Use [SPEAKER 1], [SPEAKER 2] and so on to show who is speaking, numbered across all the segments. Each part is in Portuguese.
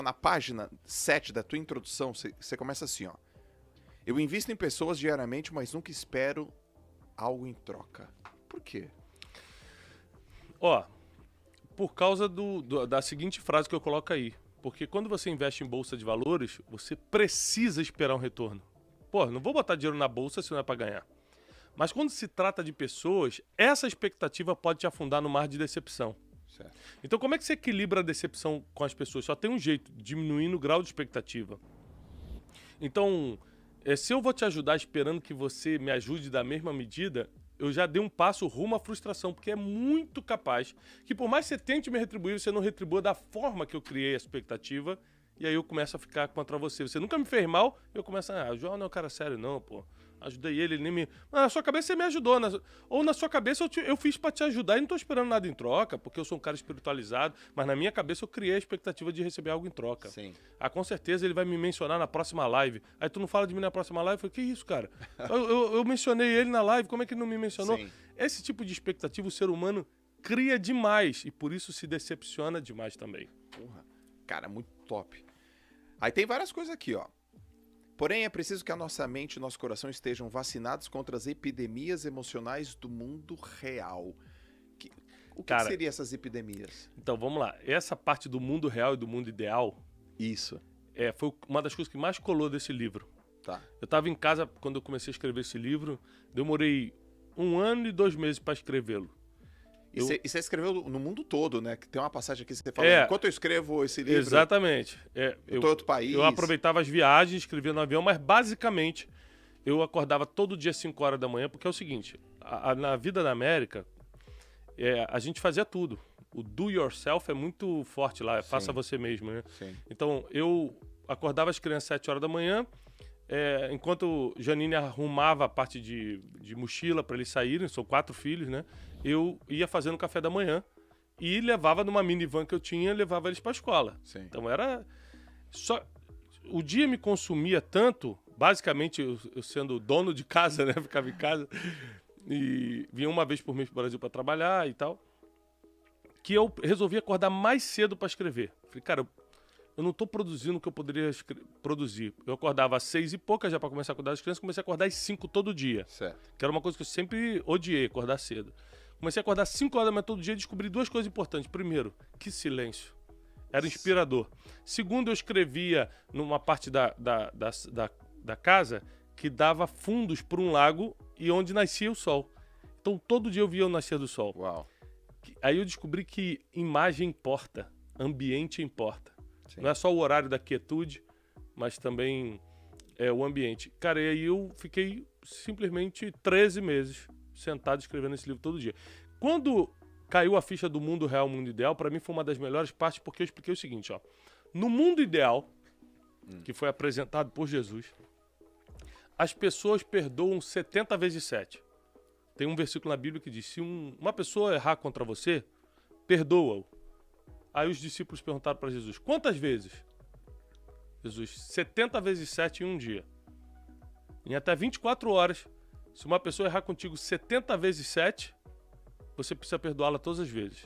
[SPEAKER 1] Na página 7 da tua introdução, você começa assim, ó. Eu invisto em pessoas diariamente, mas nunca espero algo em troca. Por quê?
[SPEAKER 2] Ó, por causa da seguinte frase que eu coloco aí. Porque quando você investe em bolsa de valores, você precisa esperar um retorno. Pô, não vou botar dinheiro na bolsa se não é pra ganhar. Mas quando se trata de pessoas, essa expectativa pode te afundar no mar de decepção.
[SPEAKER 1] Certo.
[SPEAKER 2] Então como é que você equilibra a decepção com as pessoas? Só tem um jeito, diminuindo o grau de expectativa. Então, se eu vou te ajudar esperando que você me ajude da mesma medida, eu já dei um passo rumo à frustração, porque é muito capaz que por mais que você tente me retribuir, você não retribua da forma que eu criei a expectativa, e aí eu começo a ficar contra você. Você nunca me fez mal, eu começo o João não é um cara sério não, pô. Ajudei ele nem me... Mas na sua cabeça você me ajudou, ou na sua cabeça eu fiz pra te ajudar e não tô esperando nada em troca, porque eu sou um cara espiritualizado, mas na minha cabeça eu criei a expectativa de receber algo em troca.
[SPEAKER 1] Sim.
[SPEAKER 2] Com certeza ele vai me mencionar na próxima live. Aí tu não fala de mim na próxima live? Eu falei, que isso, cara? Eu mencionei ele na live, como é que ele não me mencionou?
[SPEAKER 1] Sim.
[SPEAKER 2] Esse tipo de expectativa o ser humano cria demais e por isso se decepciona demais também.
[SPEAKER 1] Porra. Cara, muito top. Aí tem várias coisas aqui, ó. Porém, é preciso que a nossa mente e nosso coração estejam vacinados contra as epidemias emocionais do mundo real. O que seriam essas epidemias?
[SPEAKER 2] Então, vamos lá. Essa parte do mundo real e do mundo ideal...
[SPEAKER 1] Isso.
[SPEAKER 2] Foi uma das coisas que mais colou desse livro.
[SPEAKER 1] Tá.
[SPEAKER 2] Eu estava em casa quando eu comecei a escrever esse livro, demorei 1 ano e 2 meses para escrevê-lo.
[SPEAKER 1] E você escreveu no mundo todo, né? Que tem uma passagem aqui que você fala, enquanto eu escrevo esse livro...
[SPEAKER 2] Exatamente.
[SPEAKER 1] Eu tô em outro país.
[SPEAKER 2] Eu aproveitava as viagens, escrevia no avião, mas basicamente eu acordava todo dia às 5 horas da manhã, porque é o seguinte, na vida da América, a gente fazia tudo. O do yourself é muito forte lá, faça você mesmo, né?
[SPEAKER 1] Sim.
[SPEAKER 2] Então, eu acordava as crianças às 7 horas da manhã, enquanto Janine arrumava a parte de mochila para eles saírem, são 4 filhos, né? Eu ia fazendo café da manhã e levava numa minivan que eu tinha, levava eles para a escola.
[SPEAKER 1] Sim.
[SPEAKER 2] Então era só o dia me consumia tanto, basicamente eu sendo dono de casa, né, ficava em casa e vinha uma vez por mês para o Brasil para trabalhar e tal, que eu resolvi acordar mais cedo para escrever. Falei, cara, eu não estou produzindo o que eu poderia produzir. Eu acordava às 6 e pouca já para começar a cuidar das crianças, comecei a acordar às 5 todo dia.
[SPEAKER 1] Certo.
[SPEAKER 2] Que era uma coisa que eu sempre odiei, acordar cedo. Comecei a acordar às 5 horas da manhã todo dia e descobri 2 coisas importantes. Primeiro, que silêncio. Era inspirador. Segundo, eu escrevia numa parte da casa que dava fundos para um lago e onde nascia o sol. Então todo dia eu via o nascer do sol.
[SPEAKER 1] Uau.
[SPEAKER 2] Aí eu descobri que imagem importa, ambiente importa.
[SPEAKER 1] Sim.
[SPEAKER 2] Não é só o horário da quietude, mas também o ambiente. Cara, e aí eu fiquei simplesmente 13 meses sentado escrevendo esse livro todo dia. Quando caiu a ficha do mundo real, mundo ideal, para mim foi uma das melhores partes, porque eu expliquei o seguinte, ó. No mundo ideal, que foi apresentado por Jesus, as pessoas perdoam 70 vezes 7. Tem um versículo na Bíblia que diz, se uma pessoa errar contra você, perdoa-o. Aí os discípulos perguntaram para Jesus, quantas vezes? Jesus, 70 vezes 7 em um dia. Em até 24 horas, se uma pessoa errar contigo 70 vezes 7, você precisa perdoá-la todas as vezes.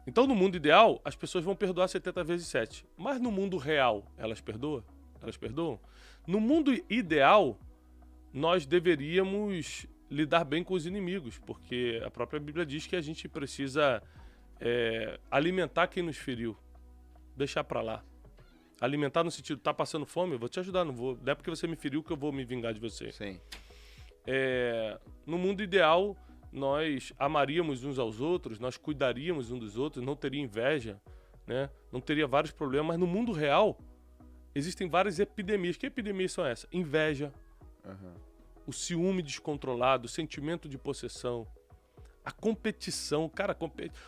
[SPEAKER 2] Então, no mundo ideal, as pessoas vão perdoar 70 vezes 7. Mas no mundo real, elas perdoam? Elas perdoam? No mundo ideal, nós deveríamos lidar bem com os inimigos, porque a própria Bíblia diz que a gente precisa alimentar quem nos feriu. Deixar pra lá. Alimentar no sentido, tá passando fome, eu vou te ajudar, não é porque você me feriu que eu vou me vingar de você.
[SPEAKER 1] Sim.
[SPEAKER 2] No mundo ideal, nós amaríamos uns aos outros, nós cuidaríamos uns dos outros, não teria inveja, né? Não teria vários problemas, mas no mundo real existem várias epidemias. Que epidemias são essas? Inveja, o ciúme descontrolado, o sentimento de possessão, a competição. Cara,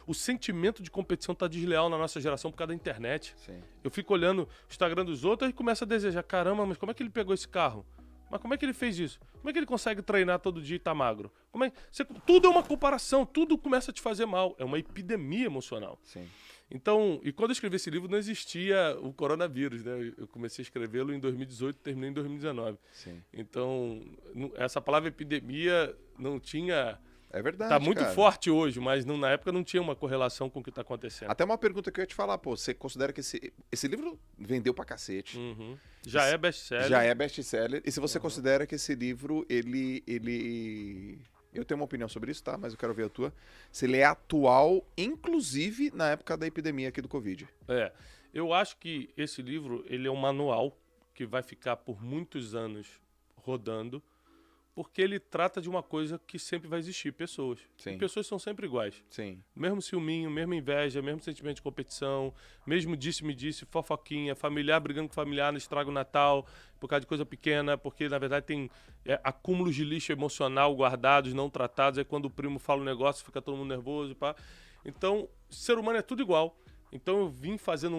[SPEAKER 2] o sentimento de competição tá desleal na nossa geração por causa da internet.
[SPEAKER 1] Sim.
[SPEAKER 2] Eu fico olhando o Instagram dos outros e começo a desejar, caramba, mas como é que ele pegou esse carro? Mas como é que ele fez isso? Como é que ele consegue treinar todo dia e tá magro? Tudo é uma comparação, tudo começa a te fazer mal. É uma epidemia emocional.
[SPEAKER 1] Sim.
[SPEAKER 2] Então, e quando eu escrevi esse livro não existia o coronavírus, né? Eu comecei a escrevê-lo em 2018 e terminei em 2019.
[SPEAKER 1] Sim.
[SPEAKER 2] Então, essa palavra epidemia não tinha
[SPEAKER 1] É verdade,
[SPEAKER 2] Tá muito
[SPEAKER 1] cara.
[SPEAKER 2] forte hoje, mas na época não tinha uma correlação com o que tá acontecendo.
[SPEAKER 1] Até uma pergunta que eu ia te falar, pô, você considera que esse livro vendeu pra cacete?
[SPEAKER 2] Uhum. Já é best-seller.
[SPEAKER 1] Já é best-seller. E se você considera que esse livro, ele... Eu tenho uma opinião sobre isso, tá? Mas eu quero ver a tua. Se ele é atual, inclusive na época da epidemia aqui do Covid.
[SPEAKER 2] Eu acho que esse livro, ele é um manual que vai ficar por muitos anos rodando, porque ele trata de uma coisa que sempre vai existir, pessoas.
[SPEAKER 1] Sim.
[SPEAKER 2] E pessoas são sempre iguais.
[SPEAKER 1] Sim.
[SPEAKER 2] Mesmo ciúminho, mesmo inveja, mesmo sentimento de competição, mesmo disse-me-disse, fofoquinha, familiar brigando com familiar no estrago Natal, por causa de coisa pequena, porque na verdade tem acúmulos de lixo emocional guardados, não tratados, aí quando o primo fala um negócio fica todo mundo nervoso, pá. Então, ser humano é tudo igual. Então eu vim fazendo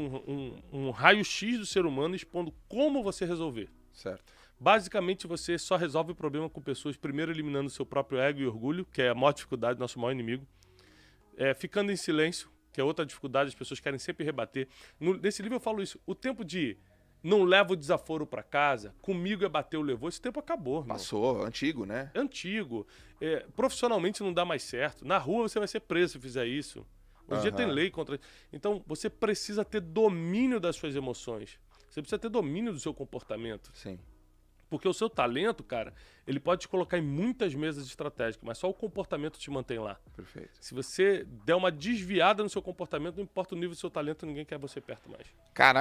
[SPEAKER 2] um raio-x do ser humano, expondo como você resolver.
[SPEAKER 1] Certo.
[SPEAKER 2] Basicamente, você só resolve o problema com pessoas, primeiro eliminando o seu próprio ego e orgulho, que é a maior dificuldade, nosso maior inimigo. Ficando em silêncio, que é outra dificuldade, as pessoas querem sempre rebater. Nesse livro eu falo isso, o tempo de não leva o desaforo pra casa, comigo é bater ou levou, esse tempo acabou, irmão.
[SPEAKER 1] Passou, antigo, né?
[SPEAKER 2] É antigo. Profissionalmente não dá mais certo. Na rua você vai ser preso se fizer isso. Hoje em dia tem lei contra... Então, você precisa ter domínio das suas emoções. Você precisa ter domínio do seu comportamento.
[SPEAKER 1] Sim.
[SPEAKER 2] Porque o seu talento, cara, ele pode te colocar em muitas mesas estratégicas, mas só o comportamento te mantém lá.
[SPEAKER 1] Perfeito.
[SPEAKER 2] Se você der uma desviada no seu comportamento, não importa o nível do seu talento, ninguém quer você perto mais.
[SPEAKER 1] Cara,